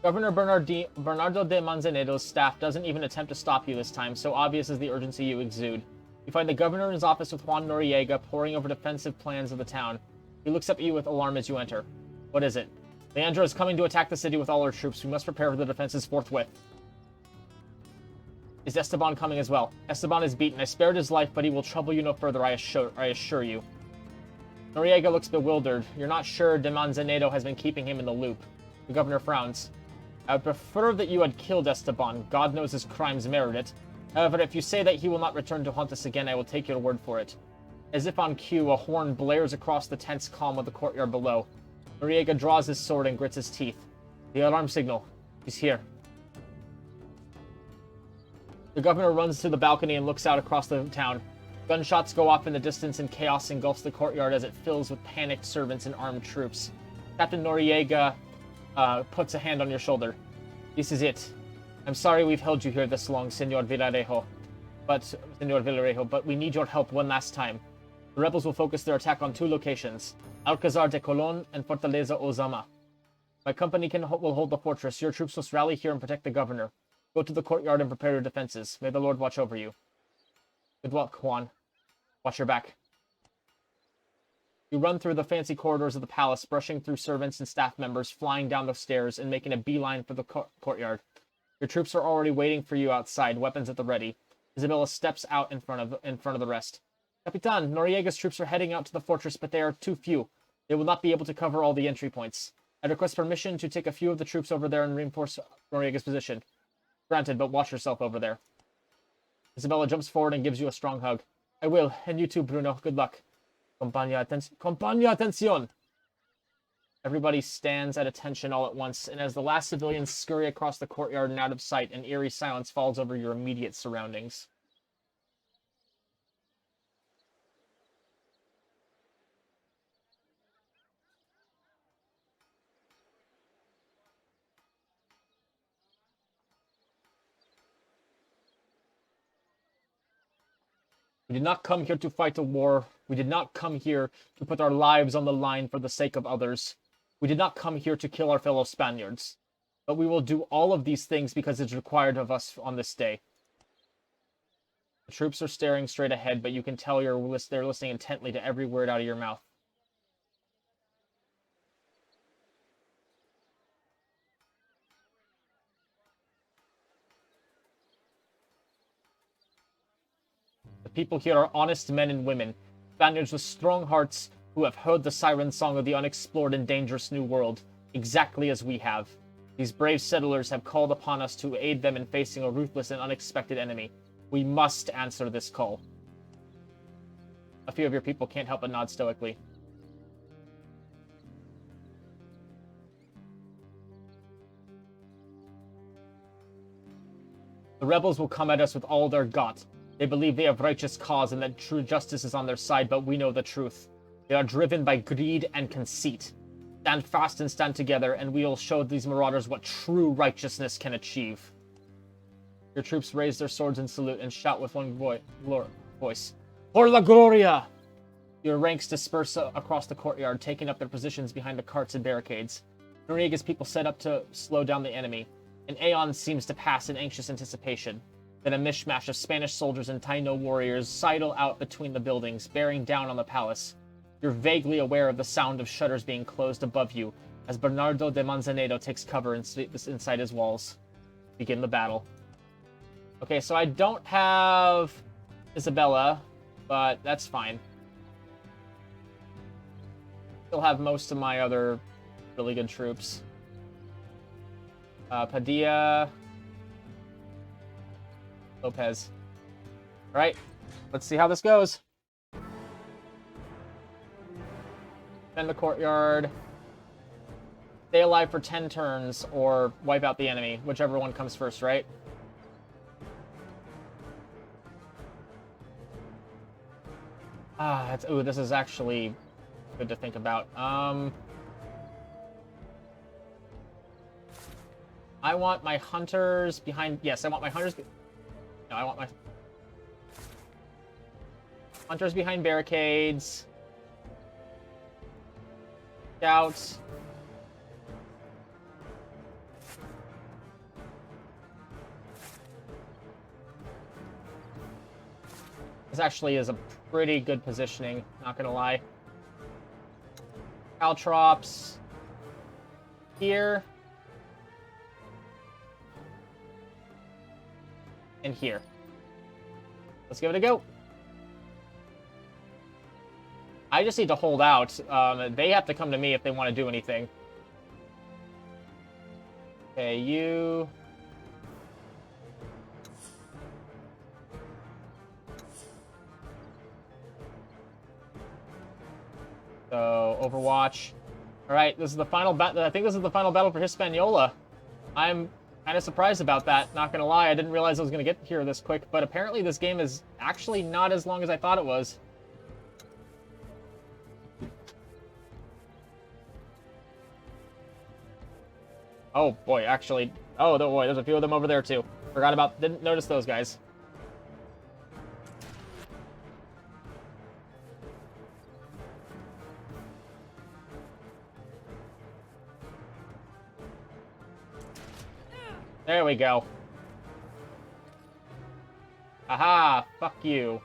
Governor Bernardo de Manzanedo's staff doesn't even attempt to stop you this time, so obvious is the urgency you exude. You find the governor in his office with Juan Noriega poring over defensive plans of the town. He looks up at you with alarm as you enter. What is it? Leandro is coming to attack the city with all our troops. We must prepare for the defenses forthwith. Is Esteban coming as well? Esteban is beaten. I spared his life, but he will trouble you no further, I assure you. Noriega looks bewildered. You're not sure de Manzanedo has been keeping him in the loop. The governor frowns. I would prefer that you had killed Esteban. God knows his crimes merit it. However, if you say that he will not return to haunt us again, I will take your word for it. As if on cue, a horn blares across the tense calm of the courtyard below. Noriega draws his sword and grits his teeth. The alarm signal. He's here. The governor runs to the balcony and looks out across the town. Gunshots go off in the distance and chaos engulfs the courtyard as it fills with panicked servants and armed troops. Captain Noriega puts a hand on your shoulder. This is it. I'm sorry we've held you here this long, Senor Villarejo. But we need your help one last time. The rebels will focus their attack on 2 locations, Alcazar de Colon and Fortaleza Ozama. My company will hold the fortress. Your troops must rally here and protect the governor. Go to the courtyard and prepare your defenses. May the Lord watch over you. Good luck, Juan. Watch your back. You run through the fancy corridors of the palace, brushing through servants and staff members, flying down the stairs, and making a beeline for the courtyard. Your troops are already waiting for you outside, weapons at the ready. Isabella steps out in front of the rest. Capitan, Noriega's troops are heading out to the fortress, but they are too few. They will not be able to cover all the entry points. I request permission to take a few of the troops over there and reinforce Noriega's position. Granted, but watch yourself over there. Isabella jumps forward and gives you a strong hug. I will, and you too, Bruno. Good luck. Compañía atención! Everybody stands at attention all at once, and as the last civilians scurry across the courtyard and out of sight, an eerie silence falls over your immediate surroundings. We did not come here to fight a war. We did not come here to put our lives on the line for the sake of others. We did not come here to kill our fellow Spaniards. But we will do all of these things because it's required of us on this day. The troops are staring straight ahead, but you can tell they're listening intently to every word out of your mouth. The people here are honest men and women, Spaniards with strong hearts who have heard the siren song of the unexplored and dangerous new world, exactly as we have. These brave settlers have called upon us to aid them in facing a ruthless and unexpected enemy. We must answer this call. A few of your people can't help but nod stoically. The rebels will come at us with all their got. They believe they have righteous cause and that true justice is on their side, but we know the truth. They are driven by greed and conceit. Stand fast and stand together, and we will show these marauders what true righteousness can achieve. Your troops raise their swords in salute and shout with one voice. Por la gloria! Your ranks disperse across the courtyard, taking up their positions behind the carts and barricades. Noriega's people set up to slow down the enemy. An aeon seems to pass in anxious anticipation. Then a mishmash of Spanish soldiers and Taino warriors sidle out between the buildings, bearing down on the palace. You're vaguely aware of the sound of shutters being closed above you, as Bernardo de Manzanedo takes cover inside his walls. Begin the battle. Okay, so I don't have Isabella, but that's fine. Still have most of my other really good troops. Padilla... Lopez. Alright, let's see how this goes. Defend the courtyard. Stay alive for 10 turns, or wipe out the enemy. Whichever one comes first, right? Ooh, this is actually good to think about. I want my hunters behind... Yes, I want my hunters... No, I want my hunters behind barricades. Scouts. This actually is a pretty good positioning, not gonna lie. Caltrops here. And here. Let's give it a go. I just need to hold out. They have to come to me if they want to do anything. Okay, you... So, Overwatch. Alright, this is the final battle. I think this is the final battle for Hispaniola. I'm kind of surprised about that, not gonna lie. I didn't realize I was gonna get here this quick, but apparently this game is actually not as long as I thought it was. Oh boy, actually. Oh boy, there's a few of them over there too. Forgot about, didn't notice those guys. There we go. Aha, fuck you.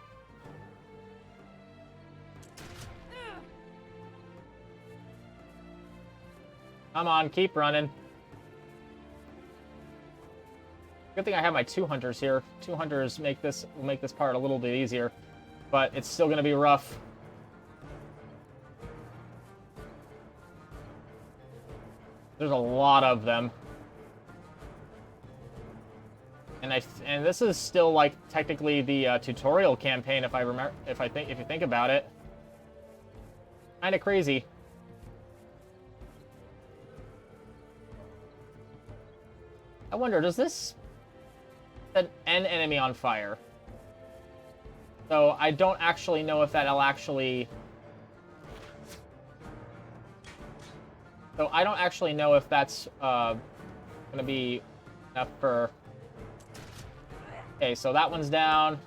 Come on, keep running. Good thing I have my 2 hunters here. 2 hunters will make this part a little bit easier, but it's still gonna be rough. There's a lot of them. And this is still like technically the tutorial campaign if you think about it. Kind of crazy. I wonder, does this set an enemy on fire? So I don't actually know if that'll actually... So I don't actually know if that's gonna be enough for... Okay, so that one's down.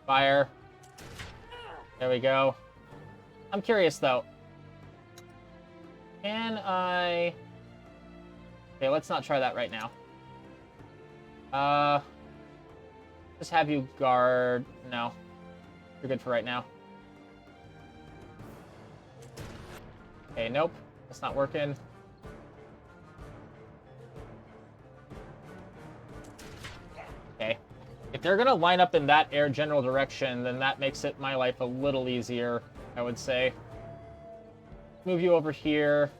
Fire. There we go. I'm curious, though. Can I... Okay, let's not try that right now. Just have you guard... No. You're good for right now. Okay, nope. That's not working. Okay. If they're gonna line up in that general direction, then that makes it my life a little easier, I would say. Move you over here.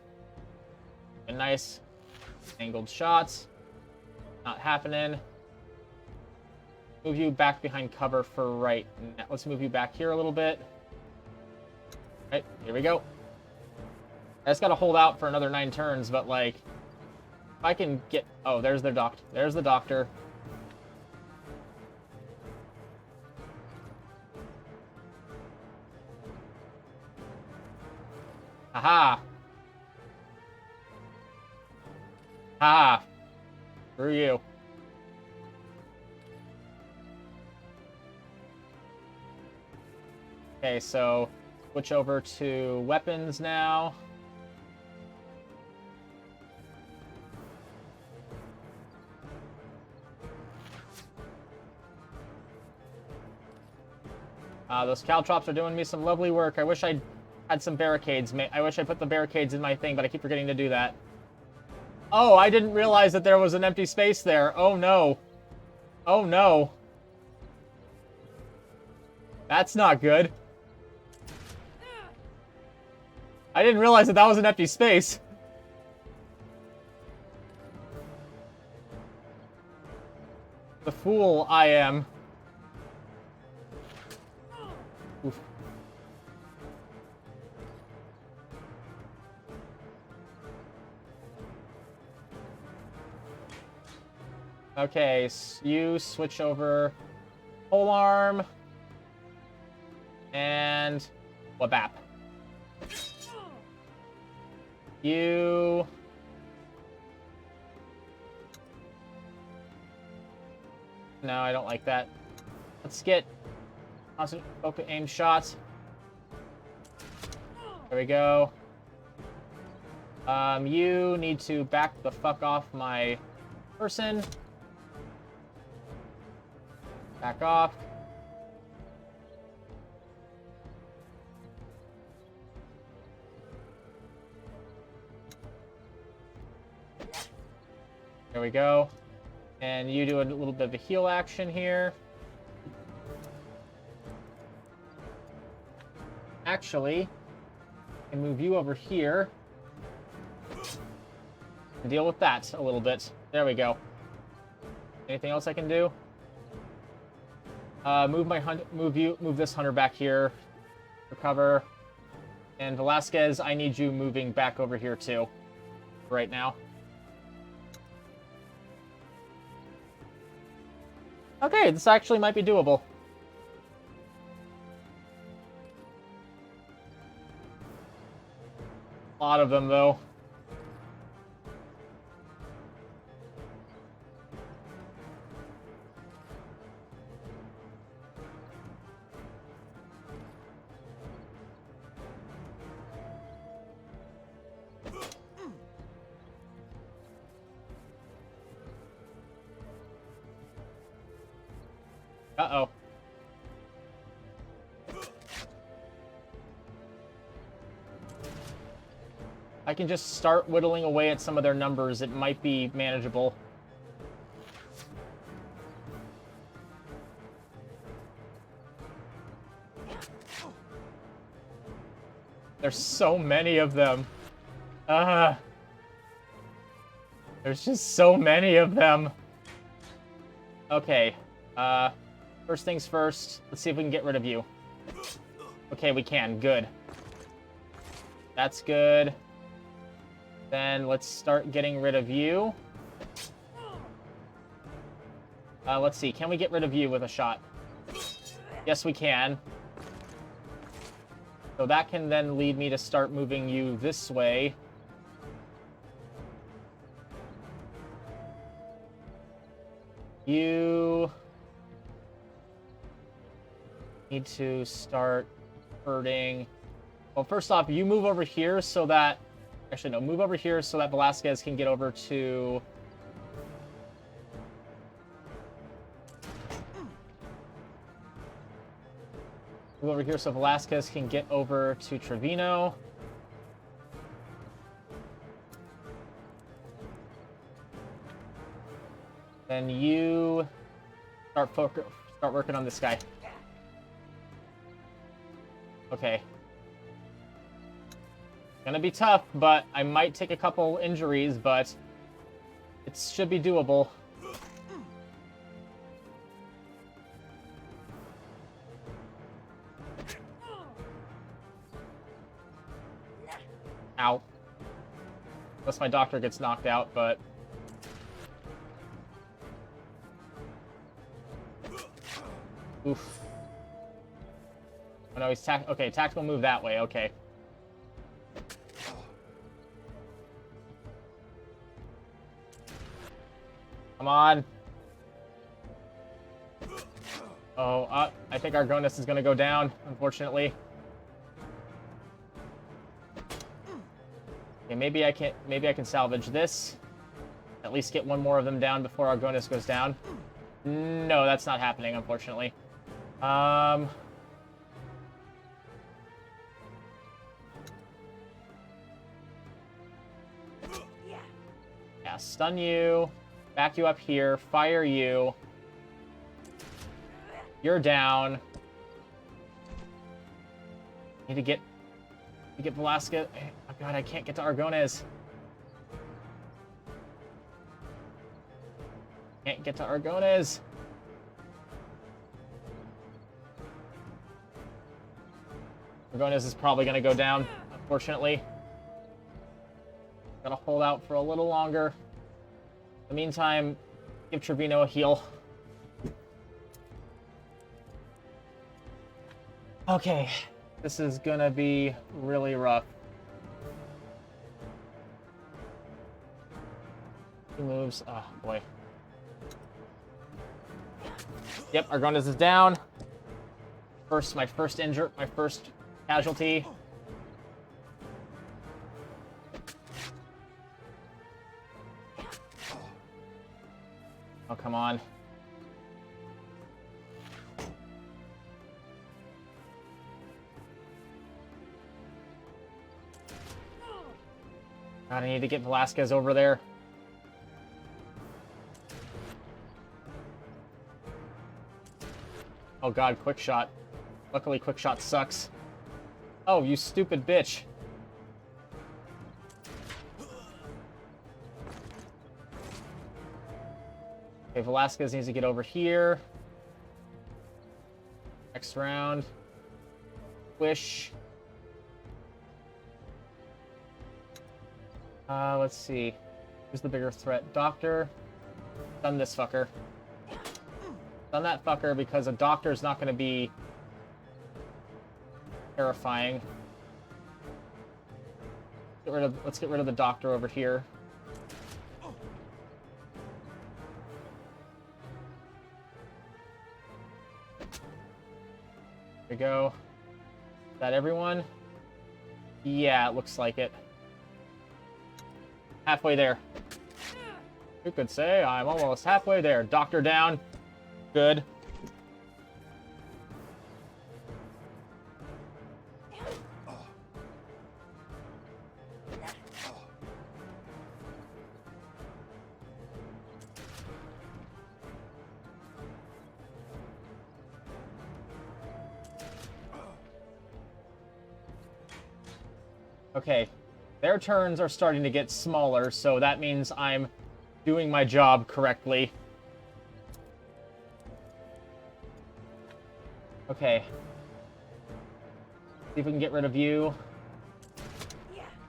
A nice angled shots. Not happening. Move you back behind cover for right now. Let's move you back here a little bit. Right, here we go. I just gotta hold out for another 9 turns, but like, if I can get... Oh, there's their doctor. There's the doctor. Aha! Ah! Screw you. Okay, so switch over to weapons now. Those caltrops are doing me some lovely work. I wish I had some barricades. I wish I put the barricades in my thing, but I keep forgetting to do that. Oh, I didn't realize that there was an empty space there. Oh, no. Oh, no. That's not good. I didn't realize that that was an empty space. The fool I am. Oof. Okay, so you switch over polearm and wabap. You... No, I don't like that. Let's get constant focus aim shots. There we go. You need to back the fuck off my person. Back off. There we go. And you do a little bit of a heal action here. Actually, I can move you over here and deal with that a little bit. There we go. Anything else I can do? Move this hunter back here. Recover. And Velasquez, I need you moving back over here too. Right now. Okay, this actually might be doable. A lot of them, though. Uh-oh. I can just start whittling away at some of their numbers. It might be manageable. There's so many of them. There's just so many of them. Okay. First things first. Let's see if we can get rid of you. Okay, we can. Good. That's good. Then let's start getting rid of you. Let's see. Can we get rid of you with a shot? Yes, we can. So that can then lead me to start moving you this way. You need to start hurting. Well, first off, you move over here so that... Actually, no, move over here so that Velasquez can get over to... Move over here so Velasquez can get over to Trevino. Then you start working on this guy. Okay. Gonna be tough, but I might take a couple injuries, but it should be doable. Ow. Unless my doctor gets knocked out, but... Oof. Oh no, he's okay, tactical move that way, okay. Come on. Oh, I think Argonis is gonna go down, unfortunately. Okay, maybe I can salvage this. At least get one more of them down before Argonis goes down. No, that's not happening, unfortunately. Yeah, stun you. Back you up here. Fire you. You're down. Need to get Velasquez. Oh god, I can't get to Argones. Can't get to Argones. Argones is probably gonna go down, unfortunately. Gotta hold out for a little longer. In the meantime, give Trevino a heal. Okay, this is gonna be really rough. He moves. Oh boy. Yep, Argonis is down. My first casualty. Oh, come on. God, I need to get Velasquez over there. Oh god, quick shot. Luckily, quick shot sucks. Oh, you stupid bitch. Okay, Velasquez needs to get over here. Next round. Wish. Let's see. Who's the bigger threat? Doctor. Stun this fucker. Stun that fucker because a doctor's not going to be terrifying. Let's get rid of the doctor over here. There we go. Is that everyone? Yeah, it looks like it. Halfway there. You could say I'm almost halfway there. Doctor down. Good. Okay, their turns are starting to get smaller, so that means I'm doing my job correctly. Okay. See if we can get rid of you.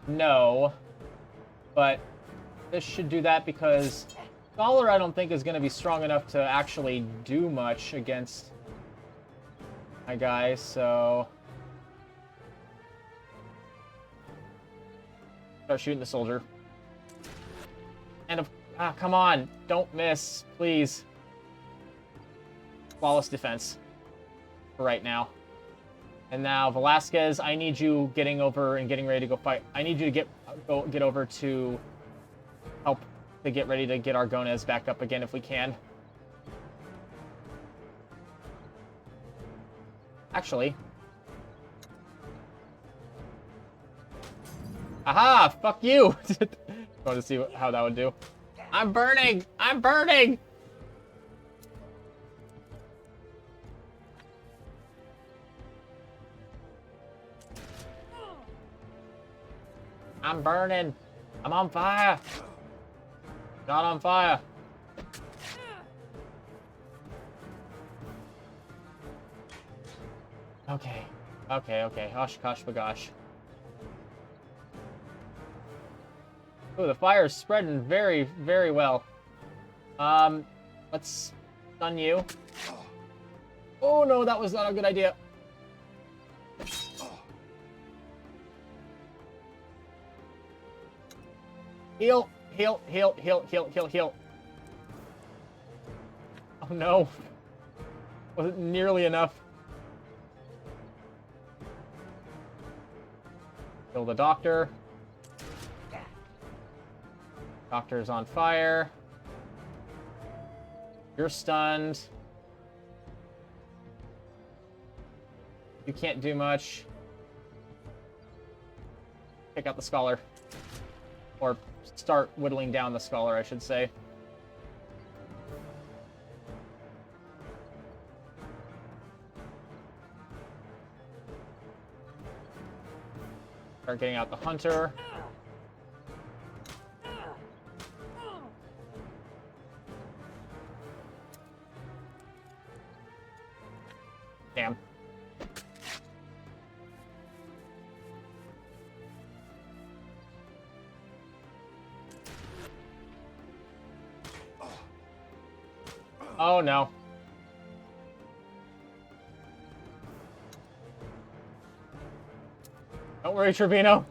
No. But this should do that because Scholar I don't think is going to be strong enough to actually do much against my guys, so... Start shooting the soldier. And come on, don't miss, please. Flawless defense for right now. And now Velasquez, I need you getting over and getting ready to go fight. I need you to get over to help to get ready to get Argonez back up again if we can. Actually. Aha! Fuck you! Going to see how that would do. I'm burning! I'm burning! I'm burning! I'm on fire! Not on fire! Okay. Okay. Osh kosh bagosh. Oh, the fire's spreading very, very well. Let's stun you. Oh no, that was not a good idea. Heal. Oh no. Wasn't nearly enough. Kill the doctor. Doctor's on fire. You're stunned. You can't do much. Pick out the scholar. Or start whittling down the scholar, I should say. Start getting out the hunter. Damn. Oh no. Don't worry, Trevino.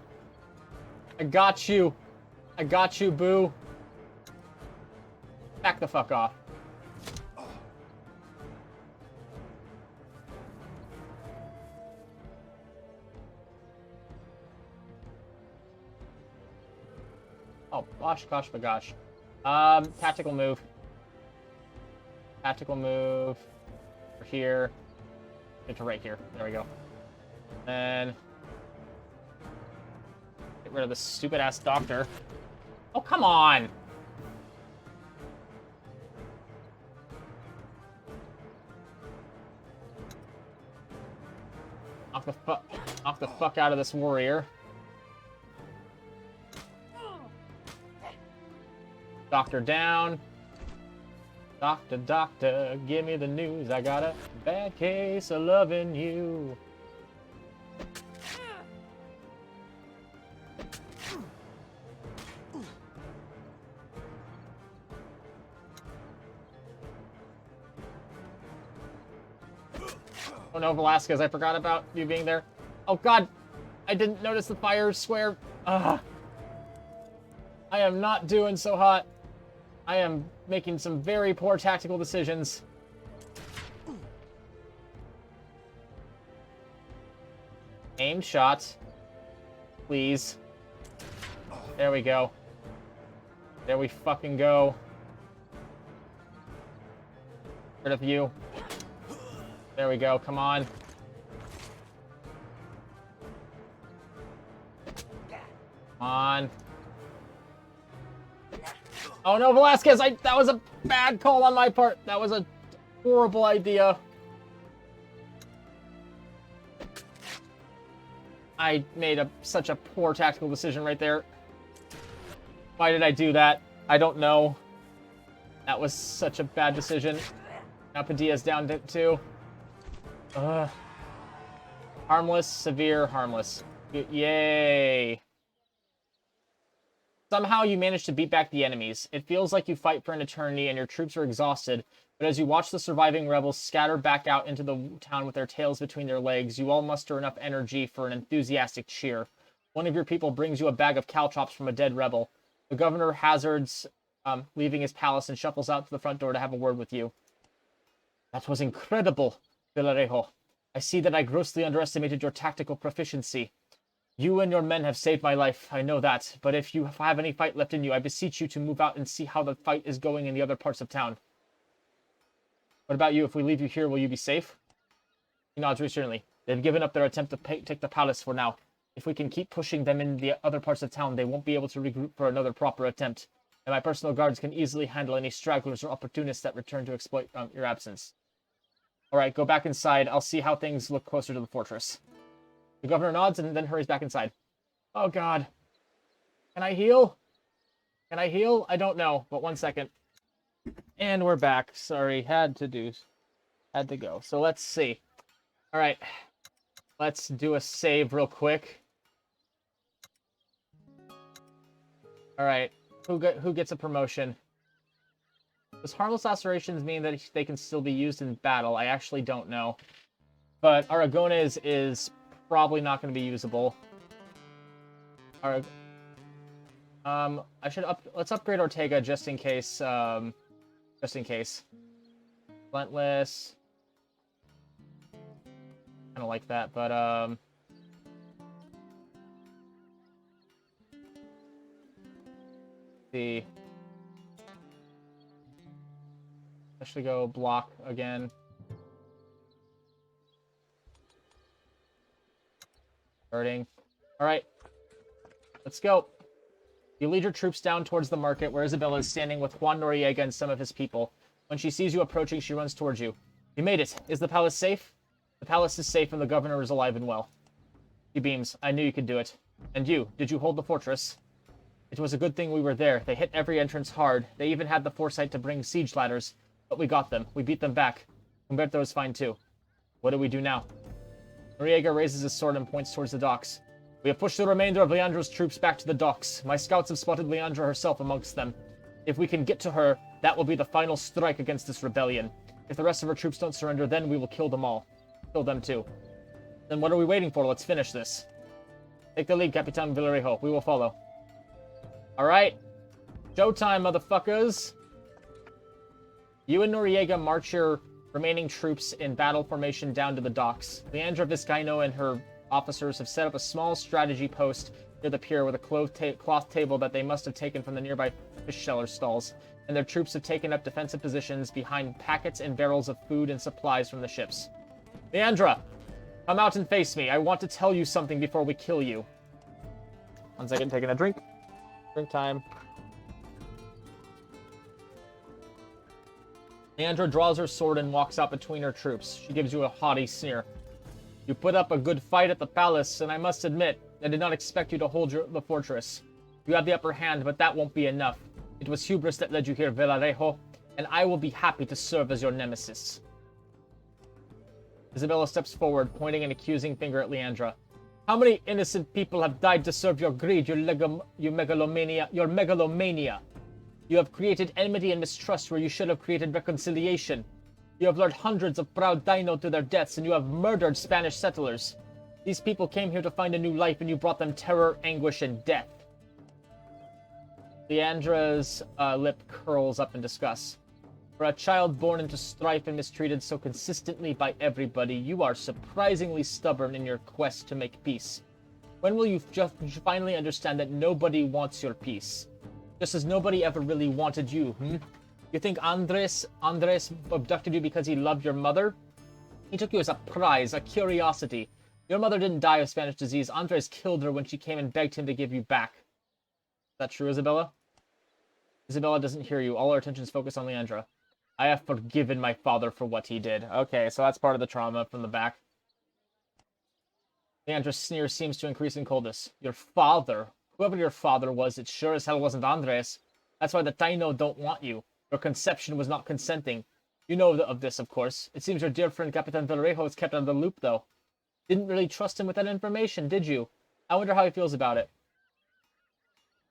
I got you. I got you, boo. Back the fuck off. Oh, gosh, my gosh. Tactical move. Tactical move. Over here. Get to right here. There we go. And get rid of this stupid-ass doctor. Oh, come on! Knock the fuck out of this warrior. Doctor down. Doctor, doctor, give me the news. I got a bad case of loving you. Oh no, Velasquez, I forgot about you being there. Oh god, I didn't notice the fire square. Ugh. I am not doing so hot. I am making some very poor tactical decisions. Aimed shot. Please. There we go. There we fucking go. Rid of you. There we go, come on. Come on. Oh no, Velasquez, that was a bad call on my part. That was a horrible idea. I made such a poor tactical decision right there. Why did I do that? I don't know. That was such a bad decision. Now Padilla's down to 2. Harmless, severe, harmless. Yay. Somehow you manage to beat back the enemies. It feels like you fight for an eternity and your troops are exhausted, but as you watch the surviving rebels scatter back out into the town with their tails between their legs, you all muster enough energy for an enthusiastic cheer. One of your people brings you a bag of caltrops from a dead rebel. The governor hazards leaving his palace and shuffles out to the front door to have a word with you. That was incredible, Villarejo. I see that I grossly underestimated your tactical proficiency. You and your men have saved my life, I know that, but if you have any fight left in you, I beseech you to move out and see how the fight is going in the other parts of town. What about you? If we leave you here, will you be safe? He nods reassuringly. They've given up their attempt to take the palace for now. If we can keep pushing them in the other parts of town, they won't be able to regroup for another proper attempt, and my personal guards can easily handle any stragglers or opportunists that return to exploit your absence. Alright, go back inside. I'll see how things look closer to the fortress. The governor nods and then hurries back inside. Oh god. Can I heal? Can I heal? I don't know, but 1 second. And we're back. Sorry, had to go. So let's see. Alright. Let's do a save real quick. Alright. Who gets a promotion? Does harmless lacerations mean that they can still be used in battle? I actually don't know. But Aragones is probably not going to be usable. Let's upgrade Ortega just in case. Relentless. Kind of like that, but see. Actually go block again. Hurting. Alright. Let's go. You lead your troops down towards the market where Isabella is standing with Juan Noriega and some of his people. When she sees you approaching, she runs towards you. You made it. Is the palace safe? The palace is safe and the governor is alive and well. He beams. I knew you could do it. And you, did you hold the fortress? It was a good thing we were there. They hit every entrance hard. They even had the foresight to bring siege ladders. But we got them. We beat them back. Humberto is fine too. What do we do now? Noriega raises his sword and points towards the docks. We have pushed the remainder of Leandro's troops back to the docks. My scouts have spotted Leandra herself amongst them. If we can get to her, that will be the final strike against this rebellion. If the rest of her troops don't surrender, then we will kill them all. Kill them too. Then what are we waiting for? Let's finish this. Take the lead, Capitan Villarejo. We will follow. Alright. Showtime, motherfuckers. You and Noriega march your remaining troops in battle formation down to the docks. Leandra Vizcaino and her officers have set up a small strategy post near the pier with a cloth table that they must have taken from the nearby fish seller stalls, and their troops have taken up defensive positions behind packets and barrels of food and supplies from the ships. Leandra, come out and face me. I want to tell you something before we kill you. 1 second, taking a drink. Drink time. Leandra draws her sword and walks out between her troops. She gives you a haughty sneer. You put up a good fight at the palace, and I must admit, I did not expect you to hold the fortress. You have the upper hand, but that won't be enough. It was hubris that led you here, Villarejo, and I will be happy to serve as your nemesis. Isabella steps forward, pointing an accusing finger at Leandra. How many innocent people have died to serve your greed, your megalomania? You have created enmity and mistrust where you should have created reconciliation. You have lured hundreds of proud Dino to their deaths, and you have murdered Spanish settlers. These people came here to find a new life, and you brought them terror, anguish, and death. Leandra's lip curls up in disgust. For a child born into strife and mistreated so consistently by everybody, you are surprisingly stubborn in your quest to make peace. When will you just finally understand that nobody wants your peace? Just as nobody ever really wanted you, You think Andres abducted you because he loved your mother? He took you as a prize, a curiosity. Your mother didn't die of Spanish disease. Andres killed her when she came and begged him to give you back. Is that true, Isabella? Isabella doesn't hear you. All her attention is focused on Leandra. I have forgiven my father for what he did. Okay, so that's part of the trauma from the back. Leandra's sneer seems to increase in coldness. Your father? Whoever your father was, it sure as hell wasn't Andres. That's why the Taino don't want you. Your conception was not consenting. You know of this, of course. It seems your dear friend Capitan Villarejo is kept out of the loop, though. Didn't really trust him with that information, did you? I wonder how he feels about it.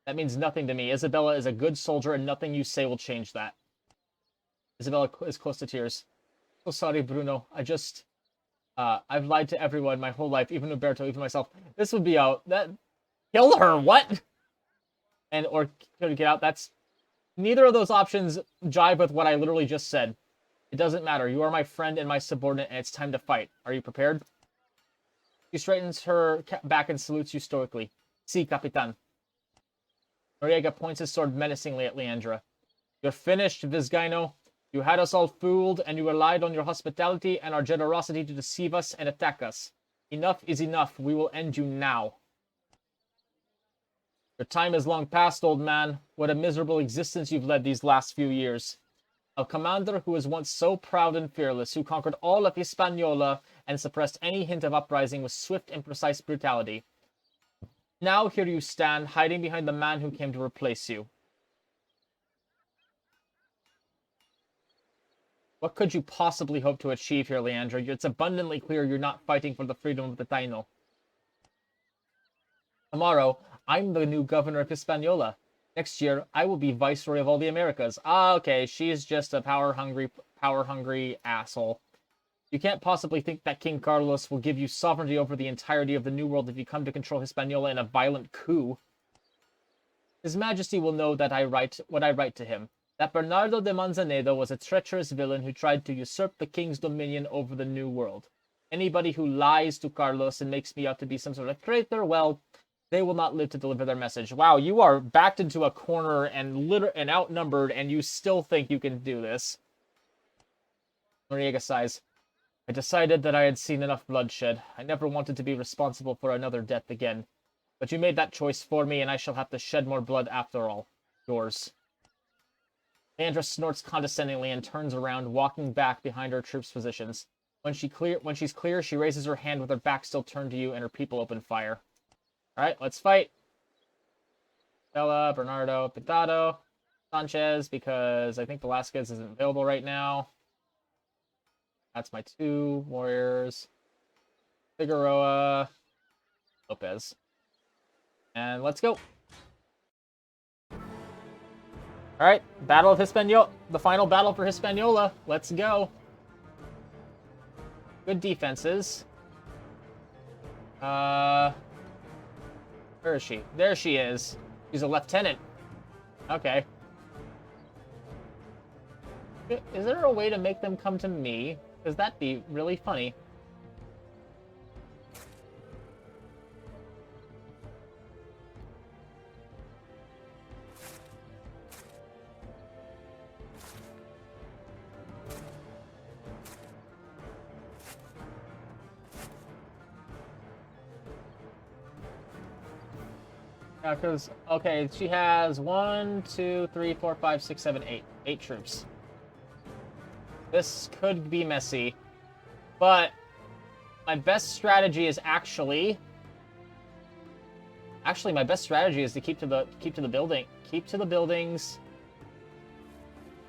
That means nothing to me. Isabella is a good soldier, and nothing you say will change that. Isabella is close to tears. So sorry, Bruno. I've lied to everyone my whole life, even Roberto, even myself. This would be out. Kill her, what? Or get out, that's... Neither of those options jive with what I literally just said. It doesn't matter. You are my friend and my subordinate, and it's time to fight. Are you prepared? She straightens her back and salutes you stoically. Si, Capitan. Noriega points his sword menacingly at Leandra. You're finished, Vizcaino. You had us all fooled, and you relied on your hospitality and our generosity to deceive us and attack us. Enough is enough. We will end you now. Your time is long past, old man. What a miserable existence you've led these last few years. A commander who was once so proud and fearless, who conquered all of Hispaniola and suppressed any hint of uprising with swift and precise brutality. Now here you stand, hiding behind the man who came to replace you. What could you possibly hope to achieve here, Leandra? It's abundantly clear you're not fighting for the freedom of the Taino. Tomorrow, I'm the new governor of Hispaniola. Next year, I will be viceroy of all the Americas. Ah, okay, she's just a power-hungry asshole. You can't possibly think that King Carlos will give you sovereignty over the entirety of the New World if you come to control Hispaniola in a violent coup. His Majesty will know that what I write to him. That Bernardo de Manzanedo was a treacherous villain who tried to usurp the king's dominion over the New World. Anybody who lies to Carlos and makes me out to be some sort of traitor, well, they will not live to deliver their message. Wow, you are backed into a corner and outnumbered, and you still think you can do this. Noriega sighs. I decided that I had seen enough bloodshed. I never wanted to be responsible for another death again. But you made that choice for me, and I shall have to shed more blood after all. Yours. Leandra snorts condescendingly and turns around, walking back behind her troops' positions. When she's clear, she raises her hand with her back still turned to you, and her people open fire. Alright, let's fight. Bella, Bernardo, Pintado, Sanchez, because I think Velasquez isn't available right now. That's my 2 warriors. Figueroa, Lopez. And let's go. Alright, Battle of Hispaniola. The final battle for Hispaniola. Let's go. Good defenses. Where is she? There she is. She's a lieutenant. Okay. Is there a way to make them come to me? Because that'd be really funny. Yeah, because, okay, she has 1, 2, 3, 4, 5, 6, 7, 8. 8 troops. This could be messy. But my best strategy is actually my best strategy is to keep to the buildings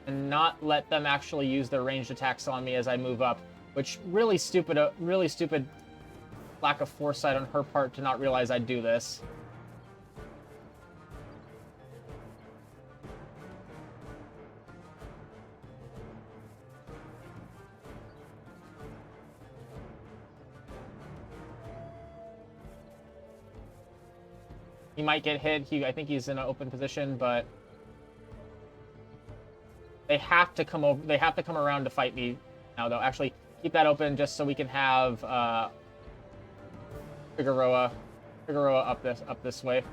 and not let them actually use their ranged attacks on me as I move up, which really stupid lack of foresight on her part to not realize I'd do this. He might get hit. I think he's in an open position, but they have to come over. They have to come around to fight me now, though. Actually, keep that open just so we can have Figueroa up this way.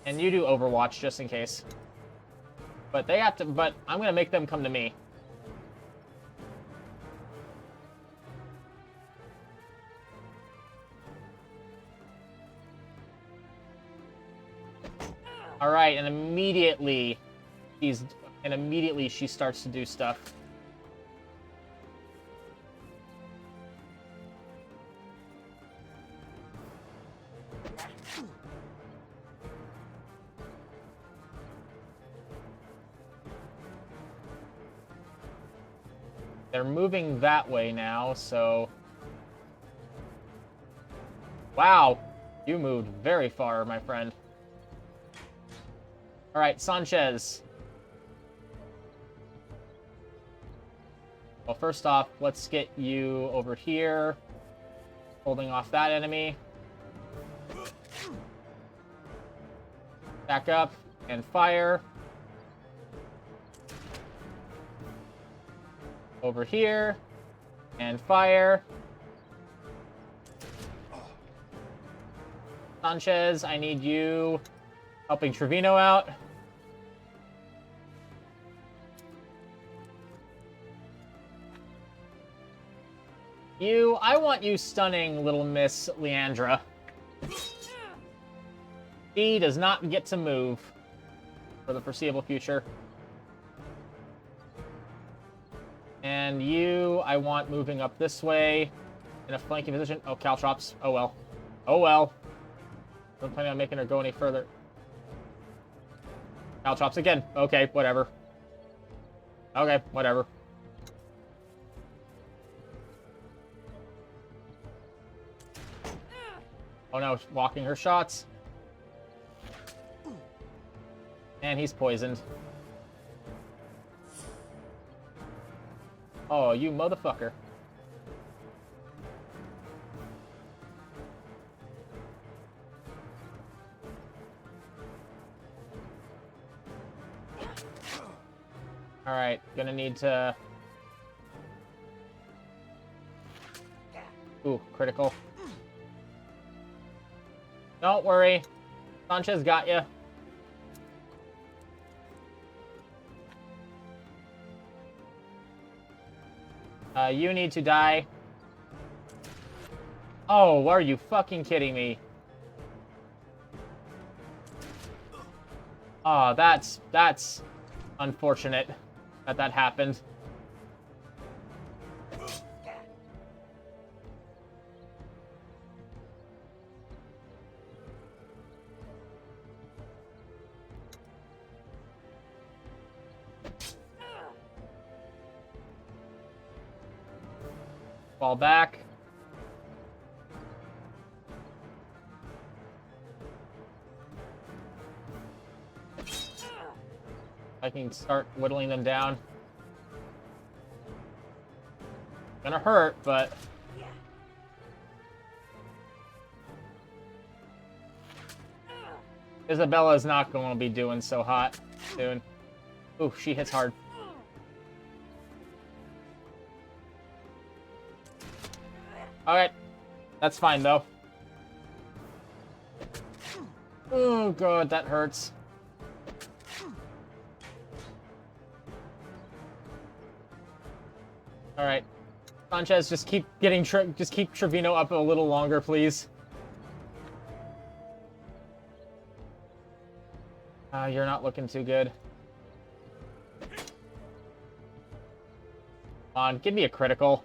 And you do Overwatch just in case. But they have to. But I'm gonna make them come to me. All right, and immediately she starts to do stuff. They're moving that way now, so... Wow, you moved very far, my friend. All right, Sanchez. Well, first off, let's get you over here, holding off that enemy. Back up and fire. Over here and fire. Sanchez, I need you helping Trevino out. I want you stunning little Miss Leandra. She does not get to move for the foreseeable future. And you, I want moving up this way in a flanking position. Oh, caltrops. Oh, well. Oh, well. Don't plan on making her go any further. Caltrops again. Okay, whatever. Okay, whatever. Oh no, walking her shots. And he's poisoned. Oh, you motherfucker. Alright, gonna need to... Ooh, critical. Don't worry. Sanchez got you. You need to die. Oh, are you fucking kidding me? Oh, that's unfortunate that happened. Fall back. I can start whittling them down. Gonna hurt, but... Isabella's not going to be doing so hot soon. Ooh, she hits hard. Alright. That's fine, though. Oh, God, that hurts. Alright. Sanchez, just keep Trevino up a little longer, please. You're not looking too good. Come on, give me a critical.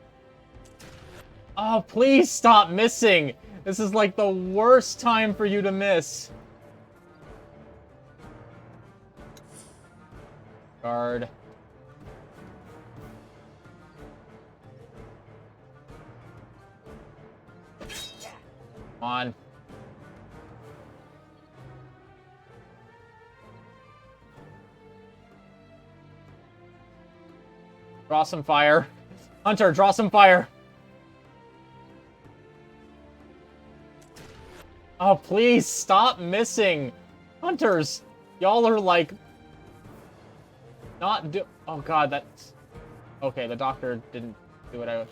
Oh, please stop missing! This is like the worst time for you to miss. Guard. Come on. Draw some fire. Hunter, draw some fire. Oh, please stop missing. Hunters, y'all are like not do. Oh god, that's okay. The doctor didn't do what I would.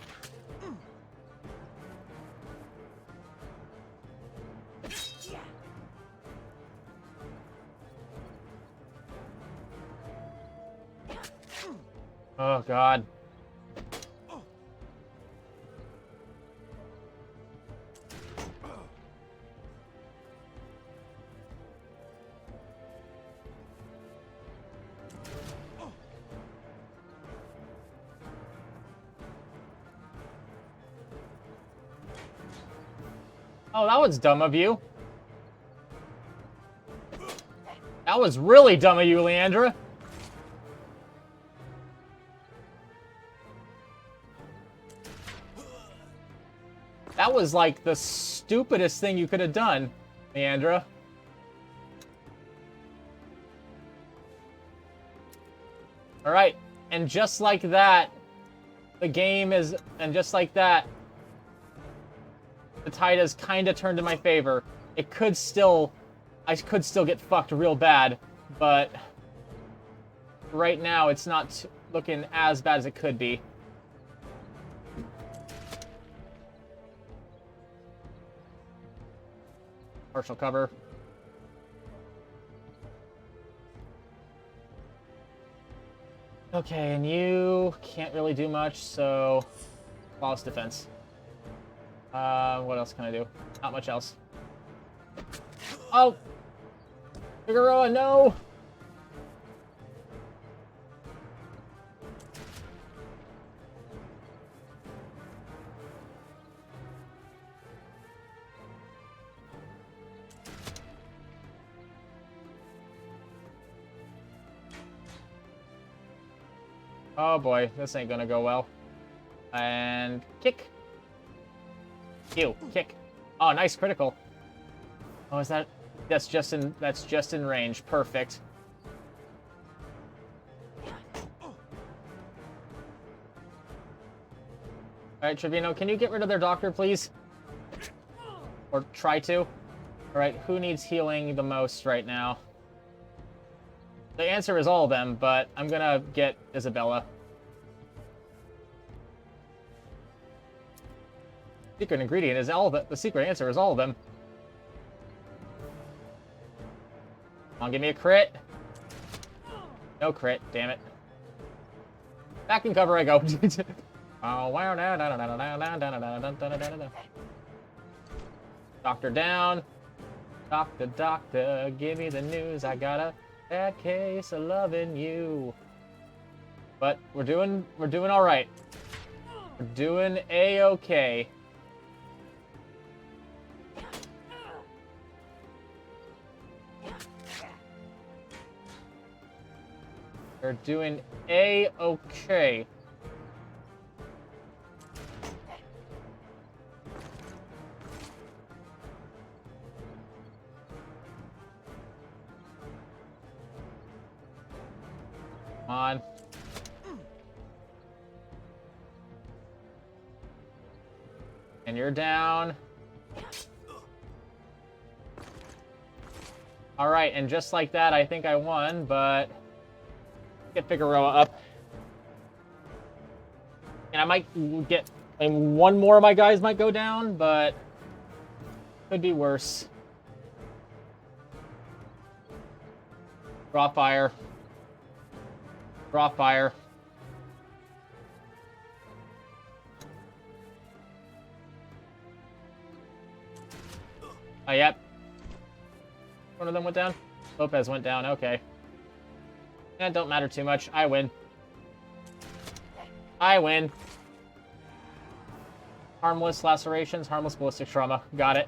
Oh god. Oh, that was dumb of you. That was really dumb of you, Leandra. That was like the stupidest thing you could have done, Leandra. Alright, and just like that, the game is, and just like that, the tide has kind of turned in my favor. It could still, I could still get fucked real bad, but right now it's not looking as bad as it could be. Partial cover. Okay, and you can't really do much, so flawless defense. What else can I do? Not much else. Oh! Figueroa, no! Oh boy, this ain't gonna go well. And kick. Ew, kick. Oh, nice critical. Oh, is that? That's just in range. Perfect. All right, Trevino, can you get rid of their doctor, please? Or try to. All right, who needs healing the most right now? The answer is all of them, but I'm gonna get Isabella. Secret ingredient is all of it. The secret answer is all of them. Come on, give me a crit. No crit, damn it. Back in cover I go. Oh, wow. Doctor down. Doctor, give me the news. I got a bad case of loving you. But we're doing all right. We're doing a-okay. We're doing a-okay. Come on. And you're down. All right, and just like that, I think I won, but get Figueroa up. And I might get, and one more of my guys might go down, but could be worse. Draw fire. Draw fire. Oh, yep. One of them went down? Lopez went down, okay. That don't matter too much. I win. I win. Harmless lacerations, harmless ballistic trauma. Got it.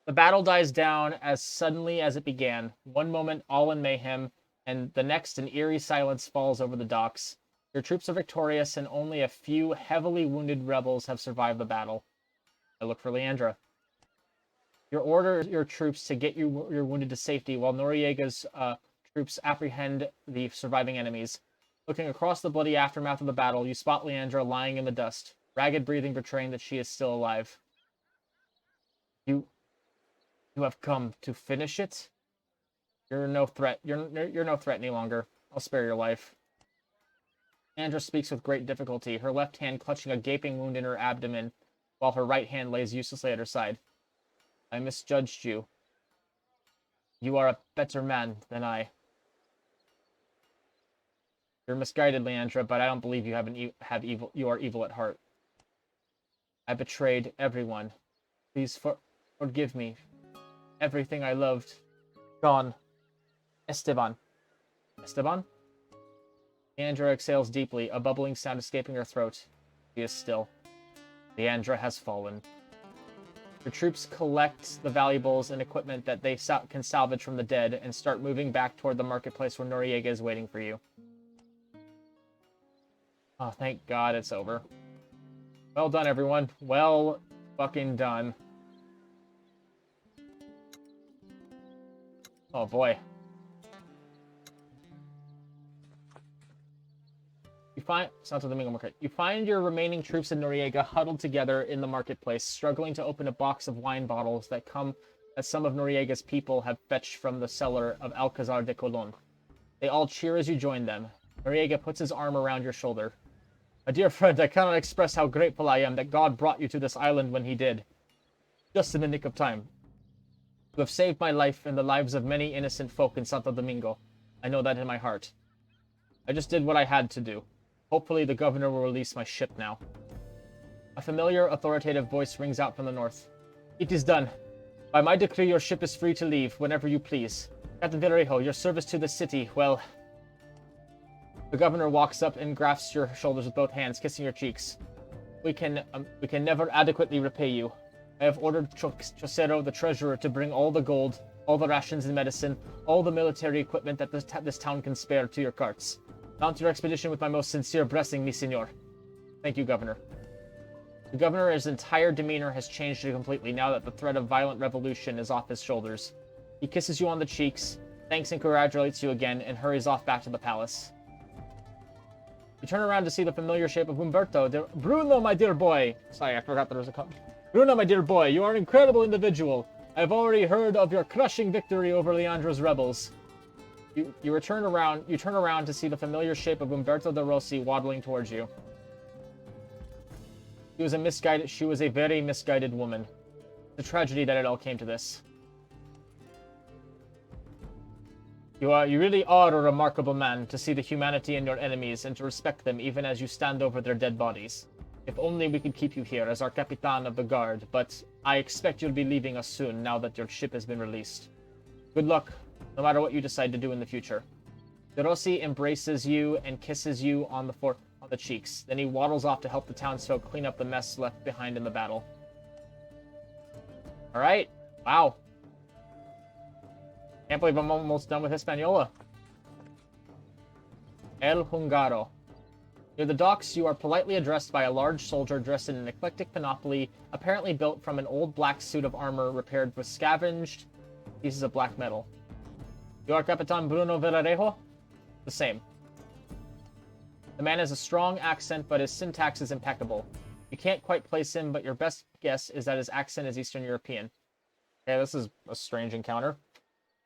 The battle dies down as suddenly as it began. One moment, all in mayhem, and the next, an eerie silence falls over the docks. Your troops are victorious, and only a few heavily wounded rebels have survived the battle. I look for Leandra. You order your troops to get your wounded to safety, while Noriega's troops apprehend the surviving enemies. Looking across the bloody aftermath of the battle, you spot Leandra lying in the dust, ragged breathing betraying that she is still alive. You have come to finish it? You're no threat. You're no threat any longer. I'll spare your life. Leandra speaks with great difficulty, her left hand clutching a gaping wound in her abdomen, while her right hand lays uselessly at her side. I misjudged you. You are a better man than I. You're misguided, Leandra, but I don't believe you have evil. You are evil at heart. I betrayed everyone. Please forgive me. Everything I loved, gone. Esteban. Esteban? Leandra exhales deeply, a bubbling sound escaping her throat. She is still. Leandra has fallen. Your troops collect the valuables and equipment that they can salvage from the dead and start moving back toward the marketplace where Noriega is waiting for you. Oh, thank God it's over. Well done, everyone. Well fucking done. Oh, boy. You find Santo Domingo market. You find your remaining troops in Noriega huddled together in the marketplace, struggling to open a box of wine bottles that some of Noriega's people have fetched from the cellar of Alcazar de Colon. They all cheer as you join them. Noriega puts his arm around your shoulder. My dear friend, I cannot express how grateful I am that God brought you to this island when he did. Just in the nick of time. You have saved my life and the lives of many innocent folk in Santo Domingo. I know that in my heart. I just did what I had to do. Hopefully the governor will release my ship now. A familiar, authoritative voice rings out from the north. It is done. By my decree, your ship is free to leave whenever you please. Captain Villarejo, your service to the city, well... The governor walks up and grasps your shoulders with both hands, kissing your cheeks. We can never adequately repay you. I have ordered Chocero, the treasurer, to bring all the gold, all the rations and medicine, all the military equipment that this town can spare to your carts. Mount your expedition with my most sincere blessing, mi senor. Thank you, Governor. The governor's entire demeanor has changed completely now that the threat of violent revolution is off his shoulders. He kisses you on the cheeks, thanks and congratulates you again, and hurries off back to the palace. You turn around to see the familiar shape of Umberto. Bruno, my dear boy! Sorry, I forgot there was a... Bruno, my dear boy, you are an incredible individual. I have already heard of your crushing victory over Leandra's rebels. You turn around to see the familiar shape of Umberto de Rossi waddling towards you. She was a very misguided woman. It's a tragedy that it all came to this. You really are a remarkable man to see the humanity in your enemies and to respect them even as you stand over their dead bodies. If only we could keep you here as our Capitan of the Guard, but I expect you'll be leaving us soon now that your ship has been released. Good luck, no matter what you decide to do in the future. De Rossi embraces you and kisses you on the cheeks. Then he waddles off to help the townsfolk clean up the mess left behind in the battle. Alright. Wow. Can't believe I'm almost done with Hispaniola. El Hungaro. Near the docks, you are politely addressed by a large soldier dressed in an eclectic panoply, apparently built from an old black suit of armor repaired with scavenged pieces of black metal. You are Capitan Bruno Villarejo? The same. The man has a strong accent, but his syntax is impeccable. You can't quite place him, but your best guess is that his accent is Eastern European. Okay, this is a strange encounter.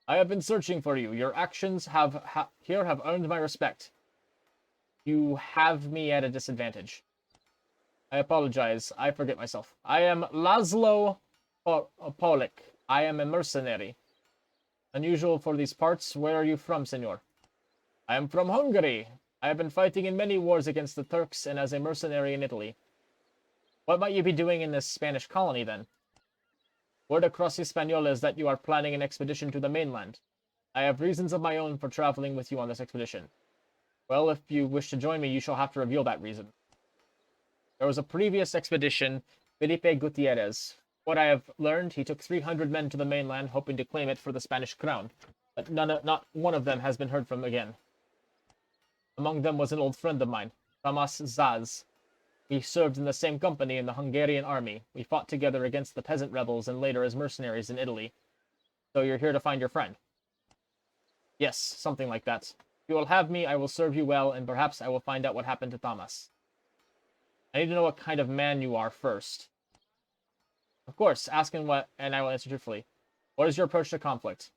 I have been searching for you. Your actions have earned my respect. You have me at a disadvantage. I apologize. I forget myself. I am Laszlo Polik. I am a mercenary. Unusual for these parts. Where are you from, senor? I am from Hungary. I have been fighting in many wars against the Turks and as a mercenary in Italy. What might you be doing in this Spanish colony, then? Word across Hispaniola is that you are planning an expedition to the mainland. I have reasons of my own for traveling with you on this expedition. Well, if you wish to join me, you shall have to reveal that reason. There was a previous expedition, Felipe Gutierrez. What I have learned, he took 300 men to the mainland, hoping to claim it for the Spanish crown. But not one of them has been heard from again. Among them was an old friend of mine, Tamas Zaz. We served in the same company in the Hungarian army. We fought together against the peasant rebels and later as mercenaries in Italy. So you're here to find your friend? Yes, something like that. If you will have me, I will serve you well, and perhaps I will find out what happened to Tamas. I need to know what kind of man you are first. Of course, ask and I will answer truthfully. What is your approach to conflict?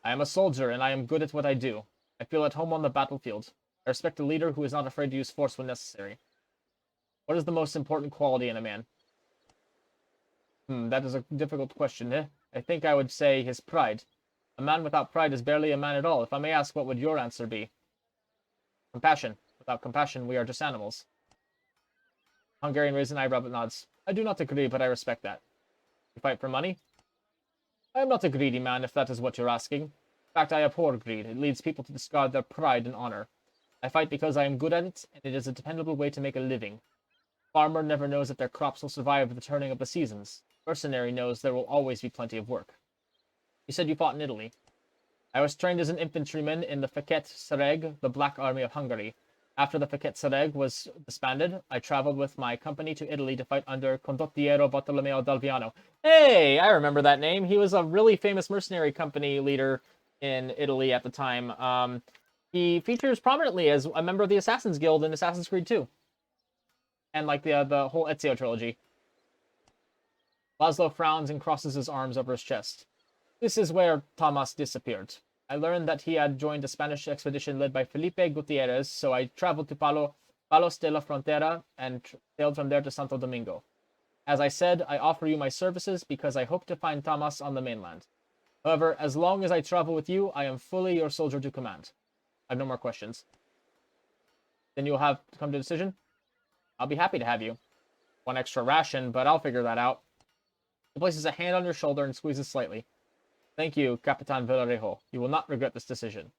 I am a soldier, and I am good at what I do. I feel at home on the battlefield. I respect a leader who is not afraid to use force when necessary. What is the most important quality in a man? That is a difficult question, eh? I think I would say his pride. A man without pride is barely a man at all. If I may ask, what would your answer be? Compassion. Without compassion, we are just animals. Hungarian raised an eyebrow but nods. I do not agree, but I respect that. You fight for money? I am not a greedy man, if that is what you're asking. In fact, I abhor greed. It leads people to discard their pride and honor. I fight because I am good at it, and it is a dependable way to make a living. Farmer never knows if their crops will survive the turning of the seasons. Mercenary knows there will always be plenty of work. You said you fought in Italy. I was trained as an infantryman in the Fekete Sereg, the Black Army of Hungary. After the Fekete Sereg was disbanded, I traveled with my company to Italy to fight under Condottiero Bartolomeo d'Alviano. Hey, I remember that name. He was a really famous mercenary company leader in Italy at the time. He features prominently as a member of the Assassin's Guild in Assassin's Creed 2. And like the whole Ezio trilogy. Laszlo frowns and crosses his arms over his chest. This is where Tamas disappeared. I learned that he had joined a Spanish expedition led by Felipe Gutierrez, so I traveled to Palos de la Frontera and sailed from there to Santo Domingo. As I said, I offer you my services because I hope to find Tamas on the mainland. However, as long as I travel with you, I am fully your soldier to command. I have no more questions. Then you'll have to come to a decision? I'll be happy to have you. One extra ration, but I'll figure that out. He places a hand on your shoulder and squeezes slightly. Thank you, Capitan Villarejo. You will not regret this decision.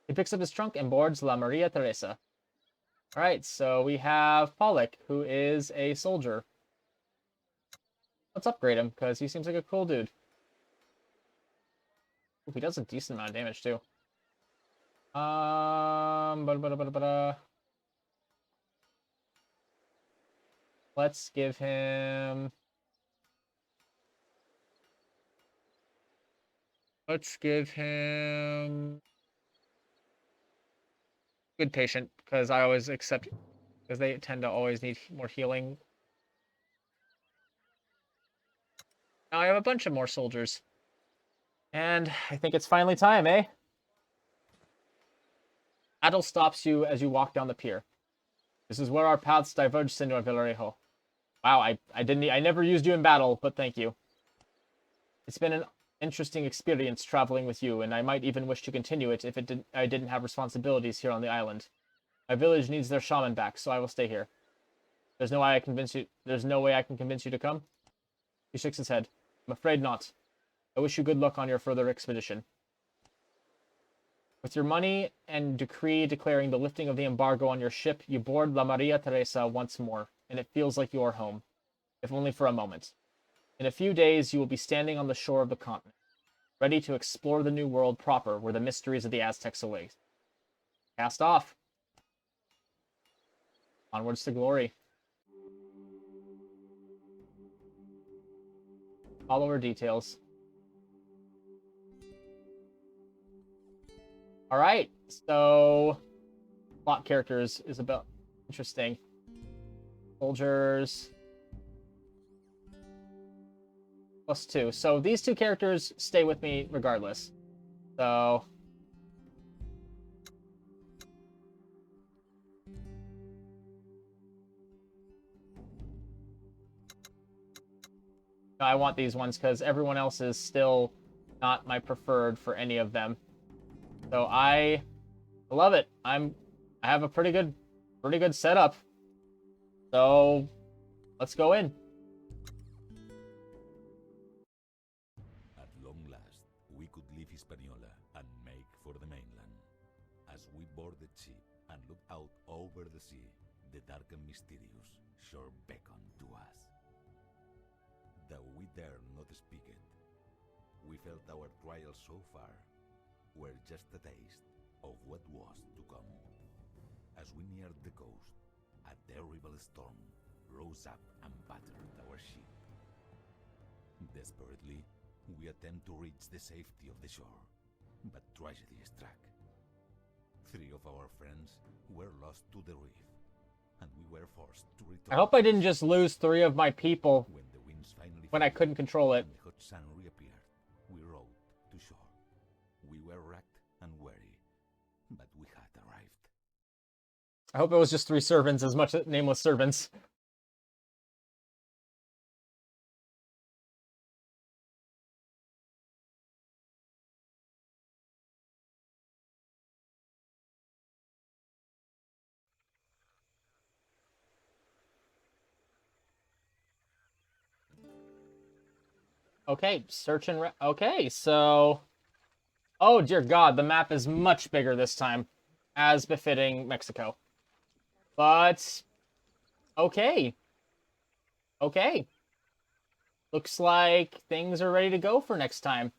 He picks up his trunk and boards La Maria Teresa. Alright, so we have Pollock, who is a soldier. Let's upgrade him, because he seems like a cool dude. Ooh, he does a decent amount of damage, too. Let's give him... good patient, because I always accept, because they tend to always need more healing. Now I have a bunch of more soldiers. And I think it's finally time, eh? Adel stops you as you walk down the pier. This is where our paths diverge, Senor Villarejo. Wow, I never used you in battle, but thank you. It's been an interesting experience traveling with you, and I might even wish to continue it if I didn't have responsibilities here on the island. My village needs their shaman back, so I will stay here. There's no way I can convince you to come? He shakes his head. I'm afraid not. I wish you good luck on your further expedition. With your money and decree declaring the lifting of the embargo on your ship, you board La Maria Teresa once more, and it feels like you are home, if only for a moment. In a few days, you will be standing on the shore of the continent, ready to explore the new world proper, where the mysteries of the Aztecs await. Cast off. Onwards to glory. Follower details. Alright, so... plot characters is about... interesting. Soldiers... +2. So these two characters stay with me regardless. So... I want these ones because everyone else is still not my preferred for any of them. So I love it. I have a pretty good setup. So, let's go in. At long last, we could leave Hispaniola and make for the mainland. As we boarded ship and looked out over the sea, the dark and mysterious shore beckoned to us. Though we dare not speak it, we felt our trials so far were just a taste of what was to come. As we neared the coast, a terrible storm rose up and battered our ship. Desperately, we attempt to reach the safety of the shore, but tragedy struck. 3 of our friends were lost to the reef, and we were forced to return. I hope I didn't just lose 3 of my people When the winds finally when I couldn't control it. and the hot sun reappeared, we rowed to shore. We were wrecked and weary, but we had arrived. I hope it was just 3 servants as much as nameless servants. Okay, search and... Okay, so... Oh, dear God, the map is much bigger this time, as befitting Mexico. But... Okay. Okay. Looks like things are ready to go for next time.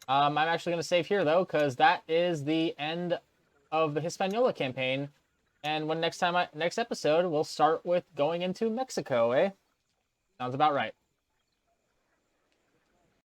I'm actually going to save here, though, because that is the end of the Hispaniola campaign. And when next episode, we'll start with going into Mexico, eh? Sounds about right.